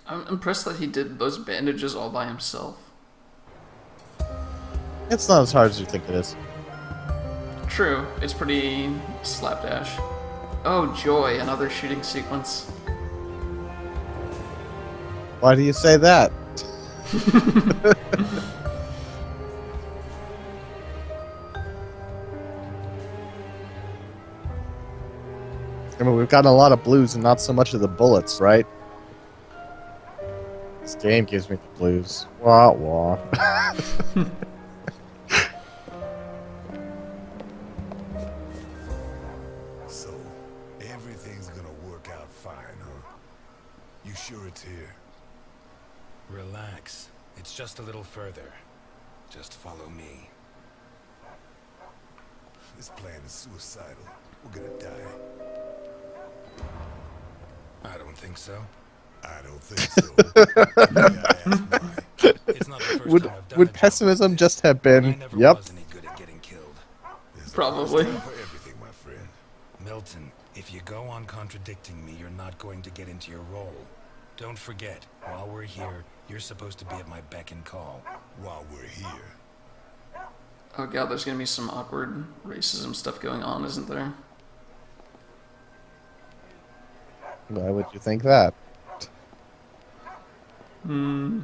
I'm impressed that he did those bandages all by himself. It's not as hard as you think it is. True, it's pretty slapdash. Oh joy, another shooting sequence. Why do you say that? I mean, we've gotten a lot of blues and not so much of the bullets, right? This game gives me the blues. Wah wah. So, everything's gonna work out fine, huh? You sure it's here? Relax. It's just a little further. Just follow me. This plan is suicidal. We're gonna die. I don't think so. I don't think so. May I ask why? It's not the first Would time I've done would a job pessimism like just this, have and I been, never yep? was any good at getting killed. There's a Probably. first time for everything, my friend. Milton, if you go on contradicting me, you're not going to get into your role. Don't forget, while we're here, you're supposed to be at my beck and call. While we're here, Oh god, there's gonna be some awkward racism stuff going on, isn't there? Why would you think that? Hmm.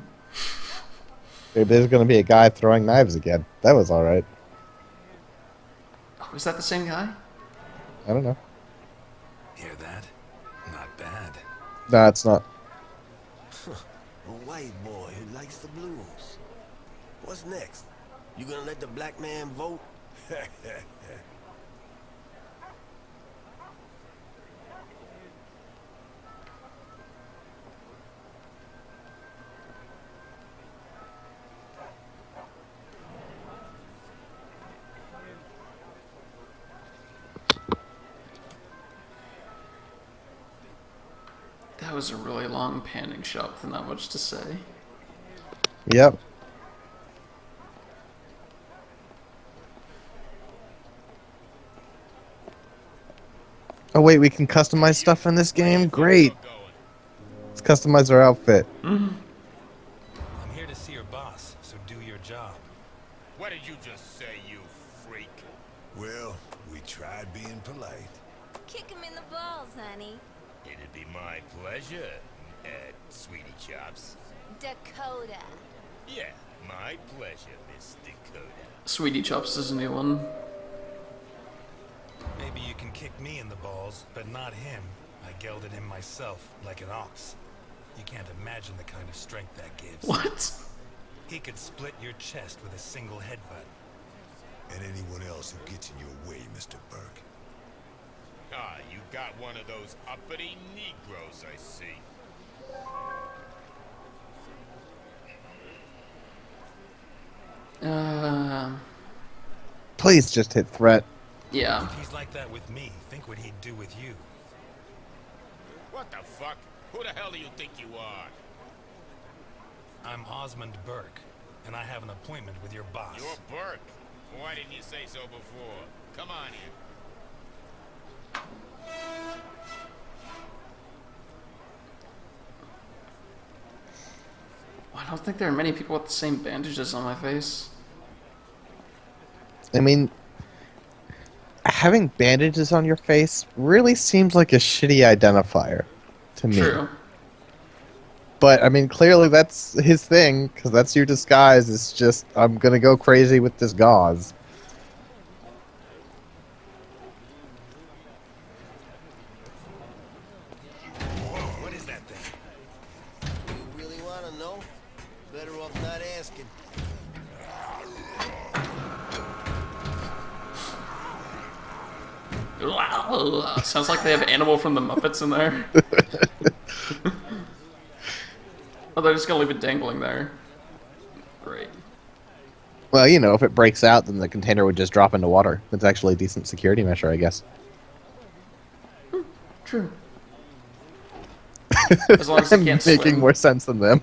Maybe there's going to be a guy throwing knives again. That was all right. Oh, is that the same guy? I don't know. Hear that? Not bad. No, it's not. A white boy who likes the blues. What's next? You gonna let the black man vote? That was a really long panning shot with not much to say. Yep. Oh wait, we can customize stuff in this game? Great. Let's customize our outfit. I'm here to see your boss, so do your job. What did you just say, you freak? well, we tried being polite. Kick him in the balls, honey. It'd be my pleasure, Sweetie Chops. Dakota. Yeah, my pleasure, Miss Dakota. Sweetie Chops is a new one. Maybe you can kick me in the balls, but not him. I gelded him myself, like an ox. You can't imagine the kind of strength that gives. What? He could split your chest with a single headbutt. And anyone else who gets in your way, Mr. Burke. Ah, you got one of those uppity Negroes, I see. Please just hit threat. Yeah. If he's like that with me, think what he'd do with you. What the fuck? Who the hell do you think you are? I'm Osmond Burke, and I have an appointment with your boss. You're Burke. Why didn't you say so before? Come on here. I don't think there are many people with the same bandages on my face. I mean, having bandages on your face really seems like a shitty identifier to me. True. But, I mean, clearly that's his thing, because that's your disguise. It's just, I'm gonna go crazy with this gauze. What is that thing? You really wanna know? Better off not asking. Sounds like they have Animal from the Muppets in there. Oh, they're just gonna leave it dangling there. Great. Well, you know, if it breaks out, then the container would just drop into water. That's actually a decent security measure, I guess. True. As long as it I'm can't making swim. more sense than them.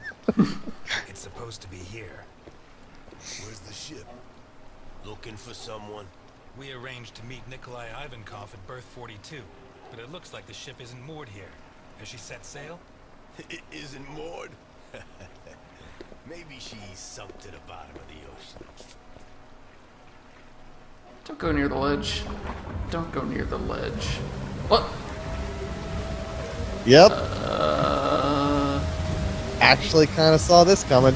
It's supposed to be here. Where's the ship? Looking for someone. We arranged to meet Nikolai Ivankov at berth 42, but it looks like the ship isn't moored here. Has she set sail? Isn't moored? Maybe she sunk to the bottom of the ocean. Don't go near the ledge. Don't go near the ledge. What? Yep. Actually kind of saw this coming.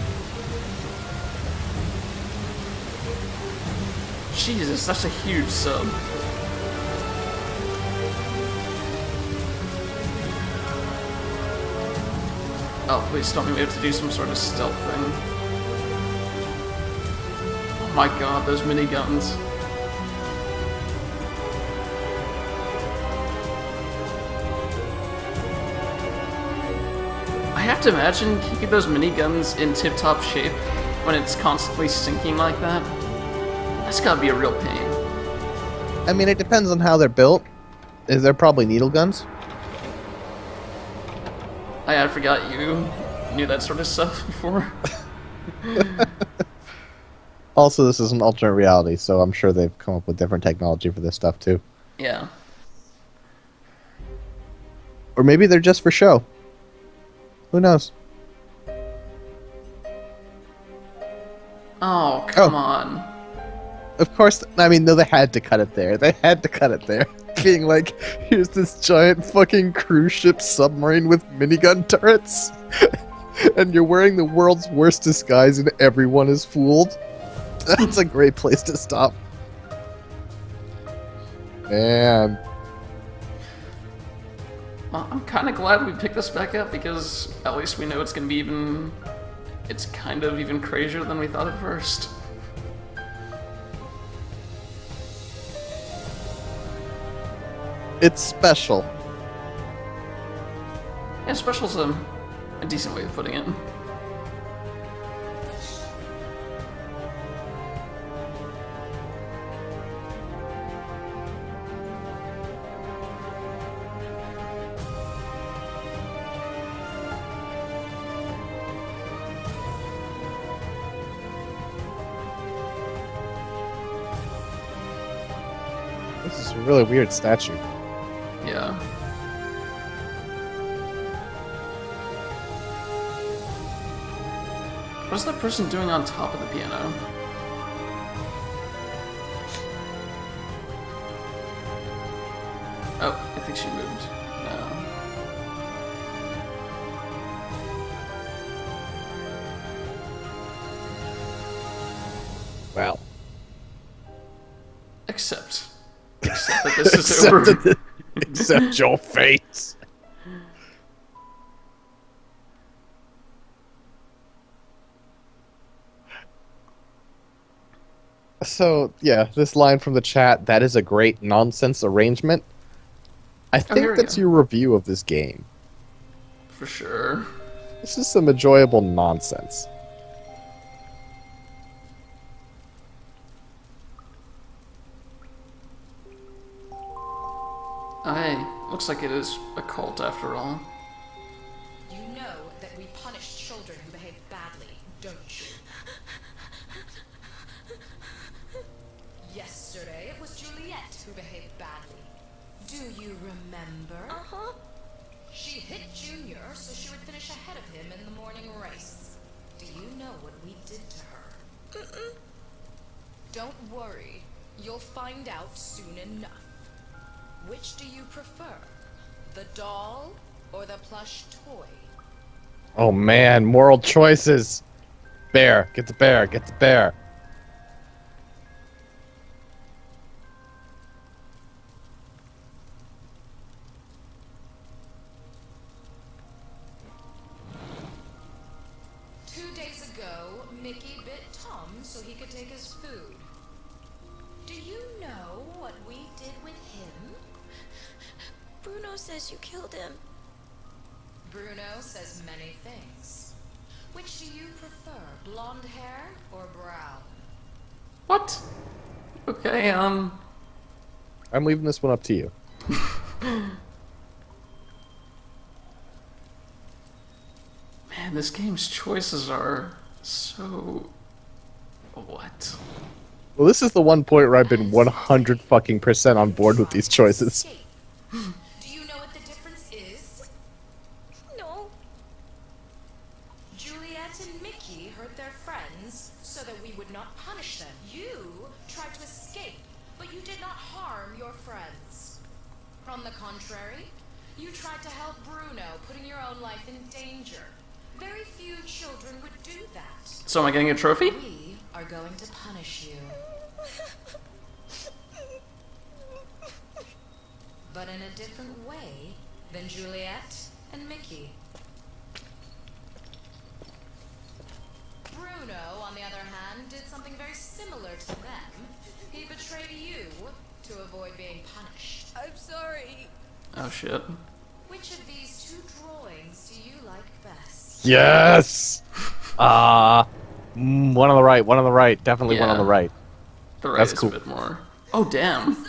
Jesus, that's a huge sub. Oh, please tell me we have to do some sort of stealth thing. Oh my god, those miniguns. I have to imagine keeping those miniguns in tip-top shape when it's constantly sinking like that. That's gotta be a real pain. I mean, it depends on how they're built. They're probably needle guns. I forgot you knew that sort of stuff before. Also, this is an alternate reality, so I'm sure they've come up with different technology for this stuff too. Yeah. Or maybe they're just for show. Who knows? Oh, come on. Of course, I mean, no, they had to cut it there. They had to cut it there. Being like, here's this giant fucking cruise ship submarine with minigun turrets. And you're wearing the world's worst disguise and everyone is fooled. That's a great place to stop. Man. Well, I'm kind of glad we picked this back up because at least we know it's going to be even... It's kind of even crazier than we thought at first. It's special. Yeah, special's a decent way of putting it. This is a really weird statue. Yeah. What's that person doing on top of the piano? Oh, I think she moved. No. Wow. Except that this is over. Except your face. So, yeah, this line from the chat, that is a great nonsense arrangement. I here think we that's go. your review of this game. For sure. This is some enjoyable nonsense. Aye, looks like it is a cult after all. You know that we punish children who behave badly, don't you? Yesterday it was Juliet who behaved badly. Do you remember? Uh-huh. She hit Junior so she would finish ahead of him in the morning race. Do you know what we did to her? Mm-mm. Don't worry. You'll find out soon enough. Which do you prefer? The doll or the plush toy? Oh man, moral choices. Bear, get the bear, get the bear. Two days ago, Mickey bit Tom so he could take his food. Do you know what we did with him? Bruno says you killed him. Bruno says many things. Which do you prefer, blonde hair or brown? What? Okay, I'm leaving this one up to you. Man, this game's choices are so... What? Well, this is the one point where I've been 100 fucking % on board with these choices. Escape. Do you know what the difference is? No. did not harm your friends. On the contrary, you tried to help Bruno, putting your own life in danger. Very few children would do that. So am I getting a trophy? We are going to punish you. But in a different way than Juliet and Mickey. Bruno, on the other hand, did something very similar to them. He betrayed you to avoid being punished. I'm sorry. Oh shit. Which of these two drawings do you like best? Yes. One on the right. One on the right. Definitely one on the Yeah. right. The right That's is cool. a bit more. Oh damn. Sorry.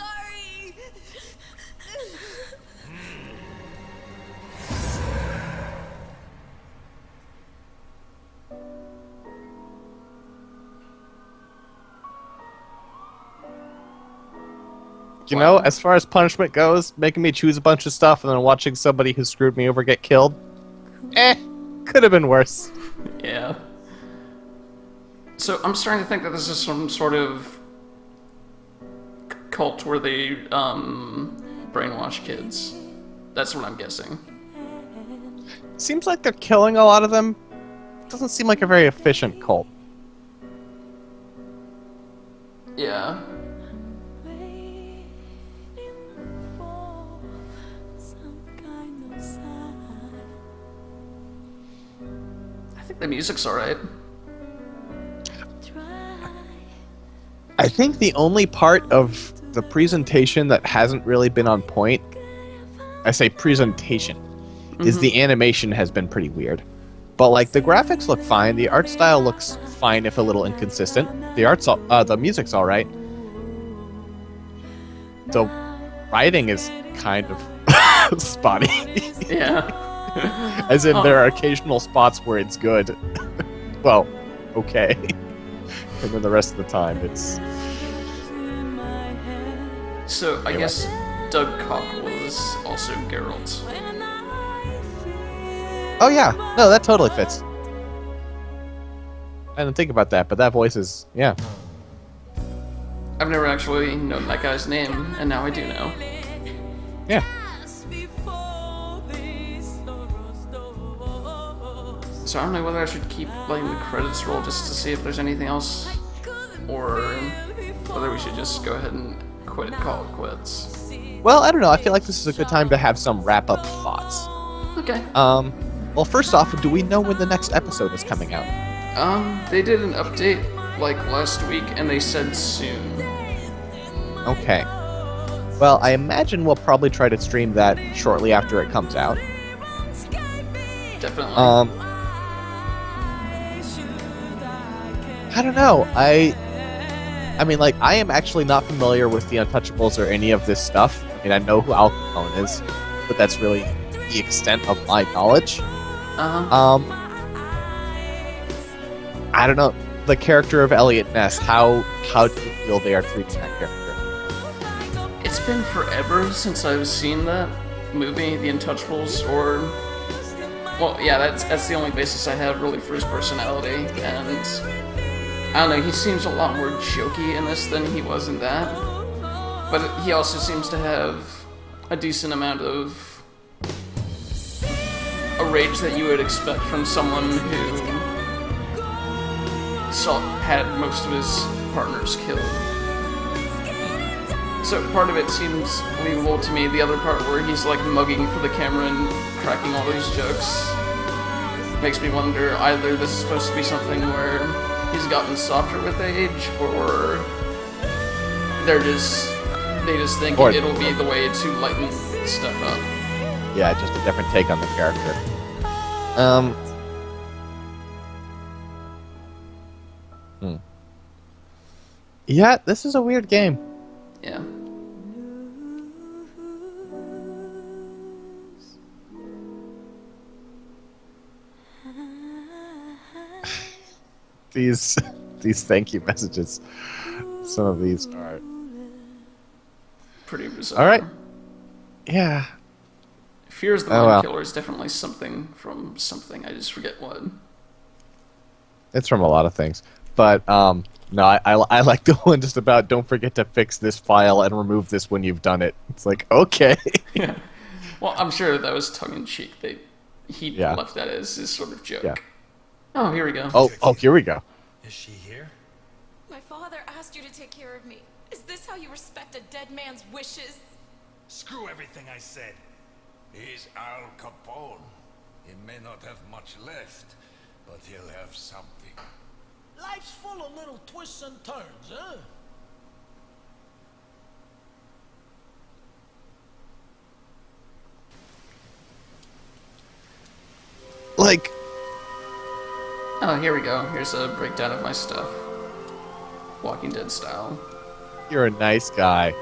You know, as far as punishment goes, making me choose a bunch of stuff and then watching somebody who screwed me over get killed, could have been worse. Yeah. So I'm starting to think that this is some sort of cult where they brainwash kids. That's what I'm guessing. Seems like they're killing a lot of them. Doesn't seem like a very efficient cult. Yeah. I think the music's alright. I think the only part of the presentation that hasn't really been on point, I say presentation, is the animation has been pretty weird. But like the graphics look fine, the art style looks fine if a little inconsistent. The music's all right. The writing is kind of spotty. Yeah. As in, there are occasional spots where it's good. Well, okay. And then the rest of the time, it's... So I guess Doug Cockle is also Geralt. Oh yeah, no, that totally fits. I didn't think about that, but that voice is... yeah. I've never actually known that guy's name, and now I do know. Yeah. So I don't know whether I should keep letting the credits roll just to see if there's anything else, or whether we should just go ahead and call it quits. Well, I don't know, I feel like this is a good time to have some wrap-up thoughts. Okay. Well, first off, do we know when the next episode is coming out? They did an update, like, last week, and they said soon. Okay. Well, I imagine we'll probably try to stream that shortly after it comes out. Definitely. I don't know. I mean, like, I am actually not familiar with the Untouchables or any of this stuff. I mean, I know who Al Capone is, but that's really the extent of my knowledge. I don't know. The character of Elliot Ness, how do you feel they are treating that character? It's been forever since I've seen that movie, The Untouchables, or... Well, yeah, that's the only basis I have, really, for his personality, and... I don't know, he seems a lot more jokey in this than he was in that. But he also seems to have a decent amount of a rage that you would expect from someone who had most of his partners killed. So part of it seems believable to me. The other part where he's like mugging for the camera and cracking all these jokes makes me wonder either this is supposed to be something where he's gotten softer with age, or they just think Or- it'll be the way to lighten stuff up. Yeah, just a different take on the character. Yeah, this is a weird game. Yeah. These thank you messages. Some of these are... Pretty bizarre. Alright. Yeah. Fear is the Oh, Mind well. Killer is definitely something from something. I just forget what. It's from a lot of things. But, No, I like the one just about don't forget to fix this file and remove this when you've done it. It's like, okay. Yeah. Well, I'm sure that was tongue in cheek. He Yeah. left that as his sort of joke. Yeah. Oh, here we go. Oh, here we go. Is she here? My father asked you to take care of me. Is this how you respect a dead man's wishes? Screw everything I said. He's Al Capone. He may not have much left, but he'll have something. Life's full of little twists and turns, huh? Like, Oh, here we go. Here's a breakdown of my stuff. Walking Dead style. you're a nice guy.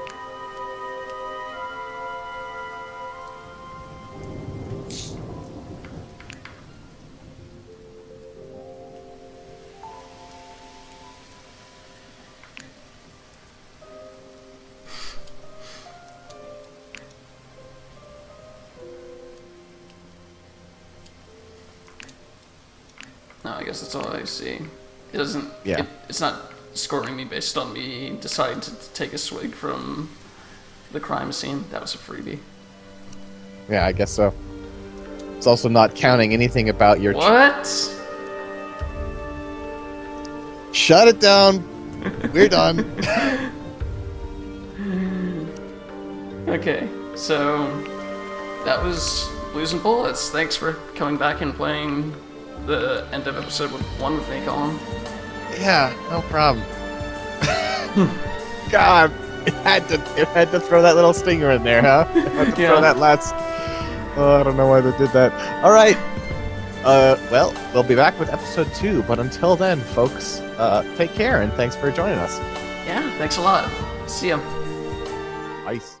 No, I guess that's all I see. It doesn't. Yeah. It's not scoring me based on me deciding to take a swig from the crime scene. That was a freebie. Yeah, I guess so. It's also not counting anything about your... What? Shut it down. We're done. Okay, so that was Blues and Bullets. Thanks for coming back and playing the end of episode 1 with me, Colin. Yeah, no problem. God, it had to throw that little stinger in there, huh? It had to Yeah. throw that last... Oh, I don't know why they did that. All right. Well, we'll be back with episode 2, but until then, folks, take care and thanks for joining us. Yeah, thanks a lot. See ya. Ice.